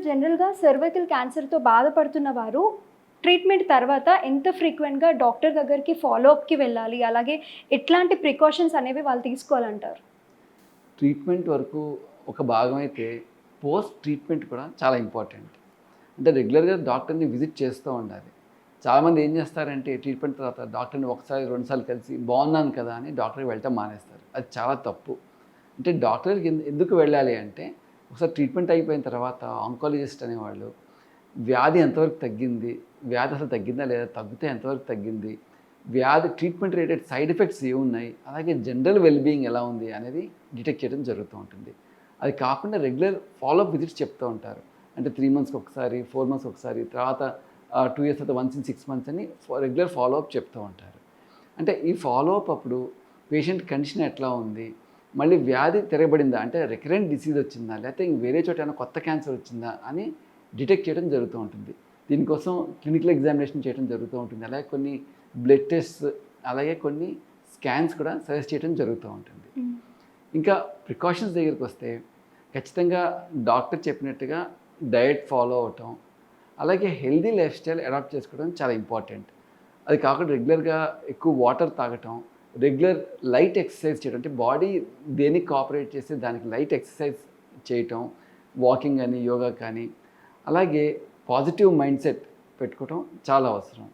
జనరల్‌గా సర్వైకల్ క్యాన్సర్‌తో బాధపడుతున్న వారు ట్రీట్మెంట్ తర్వాత ఎంత ఫ్రీక్వెంట్‌గా డాక్టర్ దగ్గరికి ఫాలో అప్‌కి వెళ్ళాలి? అలాగే ఎట్లాంటి ప్రికాషన్స్ అనేవి వాళ్ళు తీసుకోవాలంటారు? ట్రీట్మెంట్ వరకు ఒక భాగమైతే పోస్ట్ ట్రీట్మెంట్ కూడా చాలా ఇంపార్టెంట్. అంటే రెగ్యులర్‌గా డాక్టర్‌ని విజిట్ చేస్తూ ఉండాలి. చాలామంది ఏం చేస్తారంటే ట్రీట్మెంట్ తర్వాత డాక్టర్‌ని ఒకసారి, 2 సార్లు కలిసి బాగున్నాను కదా అని డాక్టర్‌కి వెళ్ళటం మానేస్తారు. అది చాలా తప్పు. అంటే డాక్టర్‌కి ఎందుకు వెళ్ళాలి అంటే ఒకసారి ట్రీట్మెంట్ అయిపోయిన తర్వాత ఆంకాలజిస్ట్ అనేవాళ్ళు వ్యాధి ఎంతవరకు తగ్గింది, వ్యాధి అసలు తగ్గిందా లేదా, తగ్గితే ఎంతవరకు తగ్గింది, వ్యాధి ట్రీట్మెంట్ రిలేటెడ్ సైడ్ ఎఫెక్ట్స్ ఏమున్నాయి, అలాగే జనరల్ వెల్‌బీయింగ్ ఎలా ఉంది అనేది డిటెక్ట్ చేయడం జరుగుతూ ఉంటుంది. అది కాకుండా రెగ్యులర్ ఫాలోఅప్ విజిట్స్ చెప్తూ ఉంటారు. అంటే 3 మంత్స్‌కి ఒకసారి, 4 మంత్స్‌కి ఒకసారి, తర్వాత 2 ఇయర్స్ తర్వాత వన్స్ ఇన్ 6 మంత్స్ అని రెగ్యులర్ ఫాలోఅప్ చెప్తూ ఉంటారు. అంటే ఈ ఫాలోఅప్ అప్పుడు పేషెంట్ కండిషన్ ఎట్లా ఉంది, మళ్ళీ వ్యాధి తిరగబడిందా, అంటే రికరెంట్ డిసీజ్ వచ్చిందా, లేకపోతే వేరే చోట ఏమైనా కొత్త క్యాన్సర్ వచ్చిందా అని డిటెక్ట్ చేయడం జరుగుతూ ఉంటుంది. దీనికోసం క్లినికల్ ఎగ్జామినేషన్ చేయడం జరుగుతూ ఉంటుంది. అలాగే కొన్ని బ్లడ్ టెస్ట్స్, అలాగే కొన్ని స్కాన్స్ కూడా సజెస్ట్ చేయడం జరుగుతూ ఉంటుంది. ఇంకా ప్రికాషన్స్ దగ్గరికి వస్తే ఖచ్చితంగా డాక్టర్ చెప్పినట్టుగా డయట్ ఫాలో అవటం, అలాగే హెల్దీ లైఫ్ స్టైల్ అడాప్ట్ చేసుకోవడం చాలా ఇంపార్టెంట్. అది కాకుండా రెగ్యులర్గా ఎక్కువ వాటర్ తాగటం, రెగ్యులర్ లైట్ ఎక్సర్సైజ్ చేయడం, అంటే బాడీ దేనికి కోఆపరేట్ చేస్తే దానికి లైట్ ఎక్సర్సైజ్ చేయటం, వాకింగ్ కానీ, యోగా కానీ, అలాగే పాజిటివ్ మైండ్ సెట్ పెట్టుకోవటం చాలా అవసరం.